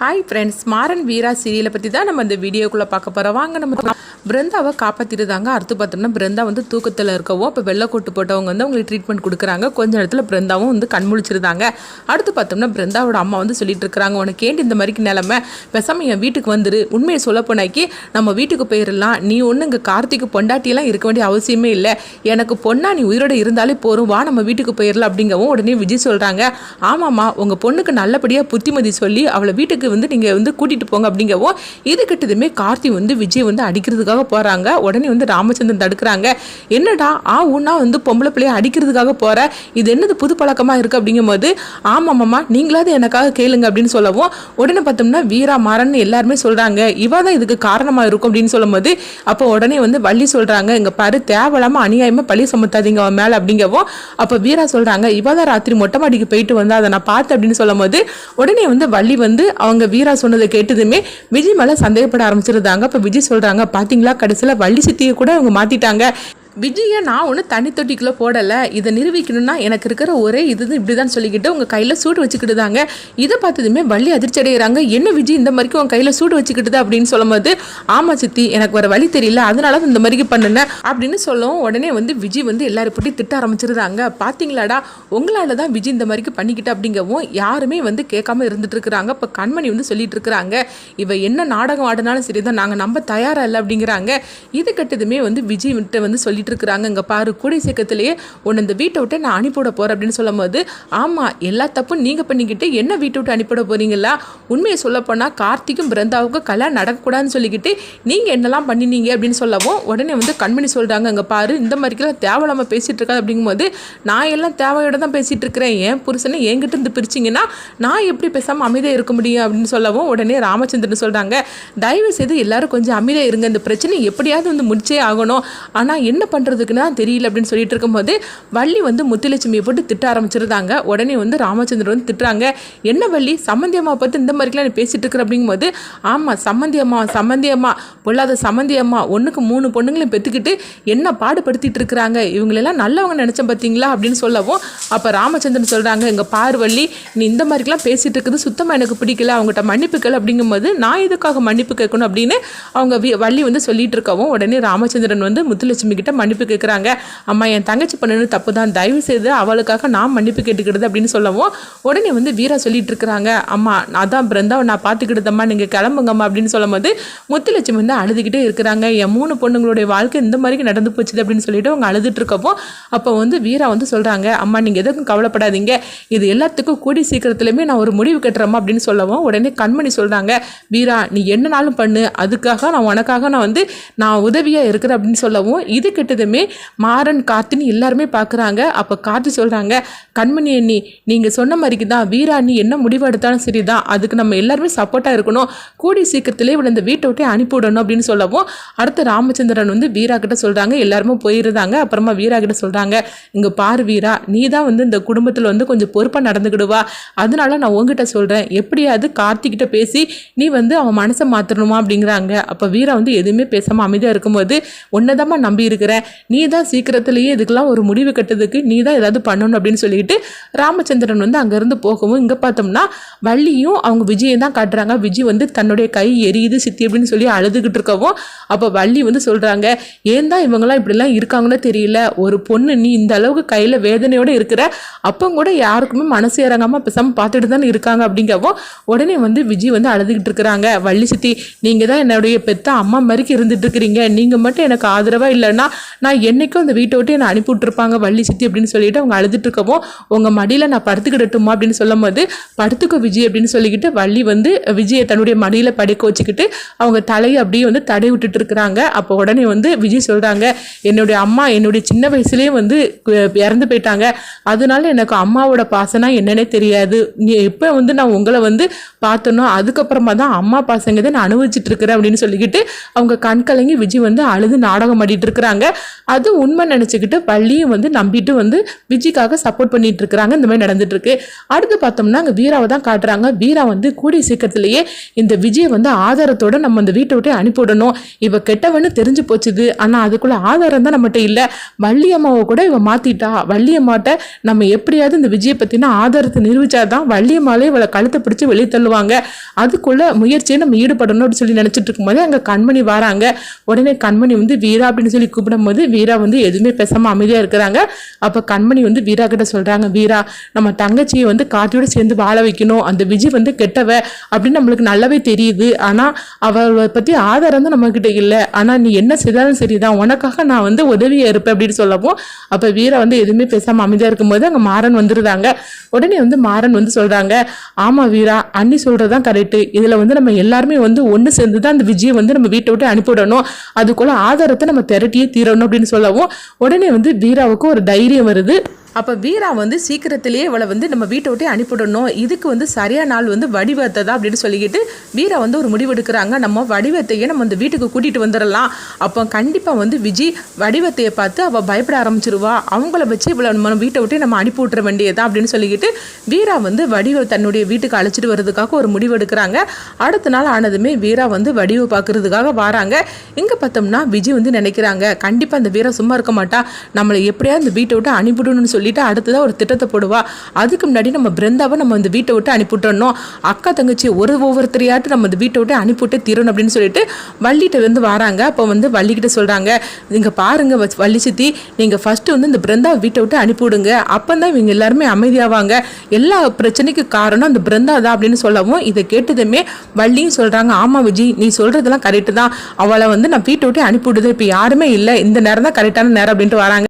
Hi friends, Maran வீரா சீரியலை பற்றி தான் நம்ம இந்த வீடியோக்குள்ளே பார்க்க போகிறோம். வாங்க நம்ம பிருந்தாவை காப்பாற்றிருந்தாங்க. அடுத்து பார்த்தோம்னா பிருந்தா வந்து தூக்கத்தில் இருக்கவும் இப்போ வெள்ளைக்கோட்டு போட்டவங்க வந்து அவங்களுக்கு ட்ரீட்மெண்ட் கொடுக்குறாங்க. கொஞ்ச நேரத்தில் பிருந்தாவும் வந்து கண்முழிச்சிருந்தாங்க. அடுத்து பார்த்தோம்னா பிருந்தாவோட அம்மா வந்து சொல்லிட்டு இருக்கிறாங்க, உனக்கு ஏண்டி இந்த மாதிரி நிலைமை, பேசாமல் என் வீட்டுக்கு வந்துரு, உண்மையை சொல்ல போனாக்கி நம்ம வீட்டுக்கு போயிடலாம், நீ ஒன்று இங்கே கார்த்திக்கு பொண்டாட்டியெல்லாம் இருக்க வேண்டிய அவசியமே இல்லை, எனக்கு பொண்ணா நீ உயிரோட இருந்தாலே போரும், வா நம்ம வீட்டுக்கு போயிடலாம் அப்படிங்கவும் உடனே விஜய் சொல்கிறாங்க, ஆமாம்மா உங்கள் பொண்ணுக்கு நல்லபடியாக புத்திமதி சொல்லி அவளை வீட்டுக்கு வந்து நீங்கள் வந்து கூட்டிகிட்டு போங்க அப்படிங்கவும் இது கிட்டதுமே கார்த்தி வந்து விஜய் வந்து அடிக்கிறதுக்காக போகிறாங்க. உடனே வந்து ராமச்சந்திரன் தடுக்கிறாங்க, என்னடா உன்னா வந்து பொம்பளை பிள்ளைய அடிக்கிறதுக்காக போகிற, இது என்னது புது பழக்கமாக இருக்குது அப்படிங்கும்போது, ஆமாம்மாம்மா நீங்களாவது எனக்காக கேளுங்க அப்படின்னு சொல்லவும் உடனே பார்த்தோம்னா வீரா மாறன் எல்லாருமே சொல்கிறாங்க, இவ தான் இதுக்கு காரணமாக இருக்கும் அப்படின்னு சொல்லும்போது அப்போ உடனே வந்து வள்ளி சொல்கிறாங்க, இங்கே பாரு தேவையில்லாமல் அநியாயமாக பழி சுமத்தாதீங்க அவன் மேலே அப்படிங்கவும் அப்போ வீரா சொல்கிறாங்க, இவ தான் ராத்திரி மொட்டை மாடிக்கு போயிட்டு வந்தா அதை நான் பார்த்தேன் அப்படின்னு சொல்லும்போது உடனே வந்து வள்ளி வந்து அவங்க வீரா சொன்னதை கேட்டதுமே விஜய் மேலே சந்தேகப்பட ஆரம்பிச்சிருந்தாங்க. அப்போ விஜய் சொல்கிறாங்க, பார்த்தீங்களா கடைசியில் வள்ளி சித்தியை கூட அவங்க மாற்றிட்டாங்க, விஜயை நான் ஒன்று தண்ணி தொட்டிக்குள்ளே போடலை, இதை நிரூபிக்கணும்னா எனக்கு இருக்கிற ஒரே இது இப்படி தான் சொல்லிக்கிட்டு உங்கள் கையில் சூடு வச்சுக்கிட்டுதாங்க. இதை பார்த்ததுமே வள்ளி அதிர்ச்சி அடைகிறாங்க, என்ன விஜய் இந்த மாதிரிக்கு உங்கள் கையில் சூடு வச்சுக்கிட்டுது அப்படின்னு சொல்லும்போது, ஆமாம் சித்தி எனக்கு வேறு வழி தெரியல அதனால தான் இந்த மாதிரிக்கு பண்ணுனேன் அப்படின்னு சொல்லவும் உடனே வந்து விஜய் வந்து எல்லாரும் போட்டு திட்ட ஆரம்பிச்சிருந்தாங்க, பார்த்தீங்களாடா உங்களால் தான் விஜய் இந்த மாதிரிக்கு பண்ணிக்கிட்டு அப்படிங்கவும் யாருமே வந்து கேட்காம இருந்துட்டு இருக்கிறாங்க. இப்போ கண்மணி வந்து சொல்லிட்டு இருக்கிறாங்க, இவ என்ன நாடகம் ஆடினாலும் சரி தான் நாங்கள் நம்ப தயாராக இல்லை அப்படிங்கிறாங்க. இது கட்டதுமே வந்து விஜய் விட்டு வந்து சொல்லி இருக்கிறாங்க, இங்கே பாரு கூடிய சீக்கிரத்திலேயே உன்னை இந்த வீட்டை விட்டு நான் அனுப்பிவிட போகிறேன் அப்படின்னு சொல்லும்போது, ஆமாம் எல்லா தப்பும் நீங்கள் பண்ணிக்கிட்டு என்ன வீட்டை விட்டு அனுப்பிவிட போகிறீங்களா, உண்மையை சொல்லப்போனால் கார்த்திக்கும் பிருந்தாவுக்கும் கல்யாணம் நடக்கக்கூடாதுன்னு சொல்லிக்கிட்டு நீங்கள் என்னெல்லாம் பண்ணினீங்க அப்படின்னு சொல்லவும் உடனே வந்து கண்மணி சொல்கிறாங்க, இங்கே பாரு இந்த மாதிரிக்கெல்லாம் தேவையில்லாமல் பேசிகிட்டு இருக்காது அப்படிங்கும்போது, நான் எல்லாம் தேவையோட தான் பேசிகிட்டு இருக்கிறேன், என் புருஷனை என்கிட்ட இருந்து பிரிச்சிங்கன்னா நான் எப்படி பேசாமல் அமைதியாக இருக்க முடியும் அப்படின்னு சொல்லவும் உடனே ராமச்சந்திரன் சொல்கிறாங்க, தயவு செய்து எல்லாரும் கொஞ்சம் அமைதியாக இருங்க, இந்த பிரச்சனை எப்படியாவது வந்து முடிச்சே ஆகணும், ஆனால் என்ன பண்ணுறதுக்குன்னா தெரியல அப்படின்னு சொல்லிட்டு இருக்கும்போது வள்ளி வந்து முத்துலட்சுமியை போட்டு திட்ட ஆரம்பிச்சிருந்தாங்க. உடனே வந்து ராமச்சந்திரன் வந்து திட்டுறாங்க, என்ன வள்ளி சம்மந்தியம்மா பார்த்து இந்த மாதிரிலாம் நீ பேசிட்டு இருக்கிற அப்படிங்கும்போது, ஆமாம் சம்மந்தியம்மா பொல்லாத சம்மந்தியம்மா ஒன்றுக்கு 3 பொண்ணுங்களையும் பெற்றுக்கிட்டு என்ன பாடுபடுத்திட்டு இருக்கிறாங்க, இவங்களெல்லாம் நல்லவங்க நினச்சேன் பார்த்தீங்களா அப்படின்னு சொல்லவும் அப்போ ராமச்சந்திரன் சொல்கிறாங்க, எங்கள் பாரு வள்ளி நீ இந்த மாதிரிலாம் பேசிகிட்டு இருக்குது சுத்தமாக எனக்கு பிடிக்கல, அவங்ககிட்ட மன்னிப்பு கேள் அப்படிங்கும்போது நான் இதுக்காக மன்னிப்பு கேட்கணும் அப்படின்னு அவங்க வள்ளி வந்து சொல்லிட்டு இருக்கவும் உடனே ராமச்சந்திரன் வந்து முத்துலட்சுமி கிட்ட மன்னிப்பு கேட்குறாங்க, அம்மா என் தங்கச்சி பண்ணது தப்பு தான், தயவு செய்து அவளுக்காக நான் மன்னிப்பு கேட்டுக்கிடுது அப்படின்னு சொல்லவும் உடனே வந்து வீரா சொல்லிட்டு இருக்கிறாங்க, அம்மா அதான் பிருந்தாவை நான் பார்த்துக்கிட்டதம்மா நீங்கள் கிளம்புங்கம்மா அப்படின்னு சொல்லும்போது முத்துலட்சுமி வந்து அழுதுகிட்டே இருக்கிறாங்க, என் 3 பொண்ணுங்களுடைய வாழ்க்கை இந்த மாதிரி நடந்து போச்சுது அப்படின்னு சொல்லிட்டு அவங்க அழுதுட்டு இருக்கப்போ அப்போ வந்து வீரா வந்து சொல்கிறாங்க, அம்மா நீங்கள் எதுக்கும் கவலைப்படாதீங்க, இது எல்லாத்துக்கும் கூடி சீக்கிரத்துலையுமே நான் ஒரு முடிவு கட்டுறேம்மா அப்படின்னு சொல்லவும் உடனே கண்மணி சொல்கிறாங்க, வீரா நீ என்னனாலும் பண்ணு, அதுக்காக நான் உனக்காக நான் உதவியாக இருக்கிறேன் அப்படின்னு சொல்லவும் இது கிட்டதுமே மாறன் கார்த்தின்னு எல்லாருமே பார்க்குறாங்க. அப்போ கார்த்தி சொல்கிறாங்க, கண்மணி அண்ணி நீங்கள் சொன்ன மாதிரிக்கு தான் வீரா நீ என்ன முடிவு எடுத்தாலும் சரி தான், அதுக்கு நம்ம எல்லாருமே சப்போர்ட்டாக இருக்கணும், கூடி சீக்கிரத்திலே இவனை இந்த வீட்டை விட்டு அனுப்பிவிடணும் அப்படின்னு சொல்லவும் அடுத்து ராமச்சந்திரன் வந்து வீரா கிட்ட சொல்கிறாங்க, எல்லாருமே போயிருந்தாங்க. அப்புறமா வீரா கிட்ட சொல்கிறாங்க, இங்கே பாரு வீரா நீ தான் வந்து இந்த குடும்பத்தில் வந்து கொஞ்சம் பொறுப்பாக நடந்துக்கிடுவா, அதனால நான் உங்ககிட்ட சொல்கிறேன், எப்படியாவது கார்த்திகிட்ட பேசி நீ வந்து அவன் மனசை மாற்றணுமா அப்படிங்கிறாங்க. அப்போ வீரா வந்து எதுவுமே பேசாமல் அமைதியாக இருக்கும்போது ஒன்னதமா நம்பி இருக்கிறேன், நீ தான் சீக்கிரத்திலேயே இதுக்கெல்லாம் ஒரு முடிவு கட்டுறதுக்கு நீ தான் ஏதாவது பண்ணணும் அப்படின்னு சொல்லிட்டு ராமச்சந்திரன் வந்து அங்கேருந்து போகவும் இங்கே பார்த்தோம்னா வள்ளியும் அவங்க விஜயை தான் காட்டுறாங்க. விஜய் வந்து தன்னுடைய கை எரியுது சித்தி அப்படின்னு சொல்லி அழுதுகிட்டு இருக்கவும் அப்போ வள்ளி வந்து சொல்கிறாங்க, ஏன் தான் இவங்கெல்லாம் இப்படிலாம் இருக்காங்கன்னு தெரியல, ஒரு பொண்ணு நீ இந்த அளவுக்கு கையில் வேதனையோடு இருக்கிற அப்போ கூட யாருக்குமே மனசு இறங்காமல் பேசாமல் பார்த்துட்டு தானே இருக்காங்க அப்படிங்கவும் உடனே வந்து விஜய் வந்து அழுதுகிட்டு இருக்கிறாங்க, வள்ளி சித்தி நீங்கள் தான் என்னுடைய பெத்த அம்மா மாதிரிக்கு இருந்துட்டு இருக்கிறீங்க, நீங்கள் மட்டும் எனக்கு ஆதரவாக இல்லைன்னா நான் என்னைக்கும் அந்த வீட்டை விட்டு என்னை அனுப்பி விட்டுருப்பாங்க வள்ளி சித்தி அப்படின்னு சொல்லிட்டு அவங்க அழுதுட்டு இருக்கவும் உங்கள் மடியில் நான் படுத்துக்கிடட்டுமா அப்படின்னு சொல்லும் போது படுத்துக்கோ விஜய் அப்படின்னு சொல்லிக்கிட்டு வள்ளி வந்து விஜயை தன்னுடைய மடியில் படுக்க வச்சுக்கிட்டு அவங்க தலையை அப்படியே வந்து தடை விட்டுட்டு இருக்கிறாங்க. அப்போ உடனே வந்து விஜய் சொல்கிறாங்க, என்னுடைய அம்மா என்னுடைய சின்ன வயசுலேயே வந்து இறந்து போயிட்டாங்க, அதனால எனக்கு அம்மாவோட பாசனா என்னன்னே தெரியாது, நீ எப்போ வந்து நான் உங்களை வந்து பார்த்தனோ அதுக்கப்புறமா தான் அம்மா பாசங்க நான் அனுபவிச்சுட்டு இருக்கிறேன் அப்படின்னு சொல்லிக்கிட்டு அவங்க கண் கலங்கி விஜய் வந்து அழுது நாடகம் ஆடிட்டு இருக்கிறாங்க. அது உண்மை நினச்சிக்கிட்டு வள்ளியும் வந்து நம்பிட்டு வந்து விஜய்க்காக சப்போர்ட் பண்ணிட்டு இருக்கிறாங்க. இந்த மாதிரி நடந்துட்டு இருக்கு. அடுத்து பார்த்தோம்னா அங்கே வீராவை தான் காட்டுறாங்க. வீரா வந்து கூடிய சீக்கிரத்திலேயே இந்த விஜய் வந்து ஆதாரத்தோட நம்ம அந்த வீட்டை விட்டு அனுப்பிவிடணும். இவ கெட்டவன்னு தெரிஞ்சு போச்சுது. ஆனால் அதுக்குள்ள ஆதாரம் தான் நம்மகிட்ட இல்லை. வள்ளி அம்மாவை கூட இவ மாத்திட்டா. வள்ளி அம்மாட்ட நம்ம எப்படியாவது இந்த விஜயை பத்தின ஆதாரத்தை நிரூபிச்சாதான் வள்ளி அம்மாலே இவளை கழுத்தை பிடிச்சி வெளியே தள்ளுவாங்க. அதுக்குள்ள முயற்சியை நம்ம ஈடுபடணும் அப்படின்னு சொல்லி நினைச்சிட்டு இருக்கும்போது அங்க கண்மணி வராங்க. உடனே கண்மணி வந்து வீரா அப்படின்னு சொல்லி கூப்பிடும் போது வீரா வந்து எதுவுமே பேசாம அமைதியா இருக்கிறாங்க. அப்ப கண்மணி வந்து வீரா கிட்ட சொல்றாங்க, வீரா நம்ம தங்கச்சியை வந்து கார்த்தியோட சேர்ந்து வாழ வைக்கணும். அந்த விஜய் வந்து கெட்டவ அப்படின்னு நம்மளுக்கு நல்லாவே தெரியுது. ஆனா அவளை பத்தி ஆதாரம் தான் நம்ம கிட்ட இல்லை. ஆனா நீ என்ன செய்தாலும் சரிதான், உனக்காக நான் வந்து உதவியா இருப்பேன் அப்படின்னு சொல்லவும் அப்ப வீரா வந்து எதுவுமே பேசாம அமைதியா இருக்கும்போது அங்க மாறன் வந்துருந்தாங்க. உடனே வந்து மாறன் வந்து சொல்றாங்க, ஆமா வீரா அண்ணி சொல்றதுதான் கரெக்ட். இதுல வந்து நம்ம எல்லாருமே வந்து ஒண்ணு சேர்ந்துதான் அந்த விஜயை வந்து நம்ம வீட்டை விட்டு அனுப்பிவிடணும். அதுக்குள்ள ஆதாரத்தை நம்ம திரட்டியே தீரணும் அப்படின்னு சொல்லவும் உடனே வந்து வீராவுக்கு ஒரு தைரியம் வருது. அப்போ வீரா வந்து சீக்கிரத்திலேயே இவளை வந்து நம்ம வீட்டை விட்டே அனுப்பிவிடணும். இதுக்கு வந்து சரியான நாள் வந்து வடிவத்தை தான் அப்படின்னு சொல்லிக்கிட்டு வீரா வந்து ஒரு முடிவு எடுக்கிறாங்க. நம்ம வடிவத்தையே நம்ம அந்த வீட்டுக்கு கூட்டிகிட்டு வந்துடலாம். அப்போ கண்டிப்பாக வந்து விஜய் வடிவத்தையை பார்த்து அவள் பயப்பட ஆரம்பிச்சிருவா. அவங்கள வச்சு இவளை நம்ம வீட்டை விட்டே நம்ம அனுப்பி விட்டுற வேண்டியதான் அப்படின்னு சொல்லிக்கிட்டு வீரா வந்து வடிவை தன்னுடைய வீட்டுக்கு அழைச்சிட்டு வர்றதுக்காக ஒரு முடிவு எடுக்கிறாங்க. அடுத்த நாள் ஆனதுமே வீரா வந்து வடிவை பார்க்கறதுக்காக வராங்க. இங்கே பார்த்தோம்னா விஜய் வந்து நினைக்கிறாங்க, கண்டிப்பாக அந்த வீரா சும்மா இருக்க மாட்டா, நம்மளை எப்படியாவது இந்த வீட்டை விட்டு அனுப்பிவிடணும்னு சொல்லிட்டு அடுத்ததான் ஒரு திட்டத்தை போடுவா. அதுக்கு முன்னாடி நம்ம பிருந்தாவை நம்ம இந்த வீட்டை விட்டு அனுப்பிவிட்டோம். அக்கா தங்கச்சி ஒவ்வொருத்தரையாட்டு நம்ம இந்த வீட்டை விட்டு அனுப்பிவிட்டு தீரணும் அப்படின்னு சொல்லிட்டு வள்ளிகிட்ட வந்து வராங்க. அப்போ வந்து வள்ளிக்கிட்ட சொல்றாங்க, நீங்க பாருங்க வள்ளி சித்தி, நீங்க ஃபர்ஸ்ட் வந்து இந்த பிருந்தாவை வீட்டை விட்டு அனுப்பிவிடுங்க. அப்பந்தான் இவங்க எல்லாருமே அமைதியாவாங்க. எல்லா பிரச்சனைக்கு காரணம் அந்த பிருந்தா தான் அப்படின்னு சொல்லவும் இதை கேட்டதுமே வள்ளியும் சொல்றாங்க, ஆமா விஜய் நீ சொல்றதெல்லாம் கரெக்டு தான். அவளை வந்து நான் வீட்டை விட்டு அனுப்பிவிடுது. இப்போ யாருமே இல்லை, இந்த நேரம் தான் கரெக்டான நேரம் அப்படின்ட்டு வராங்க.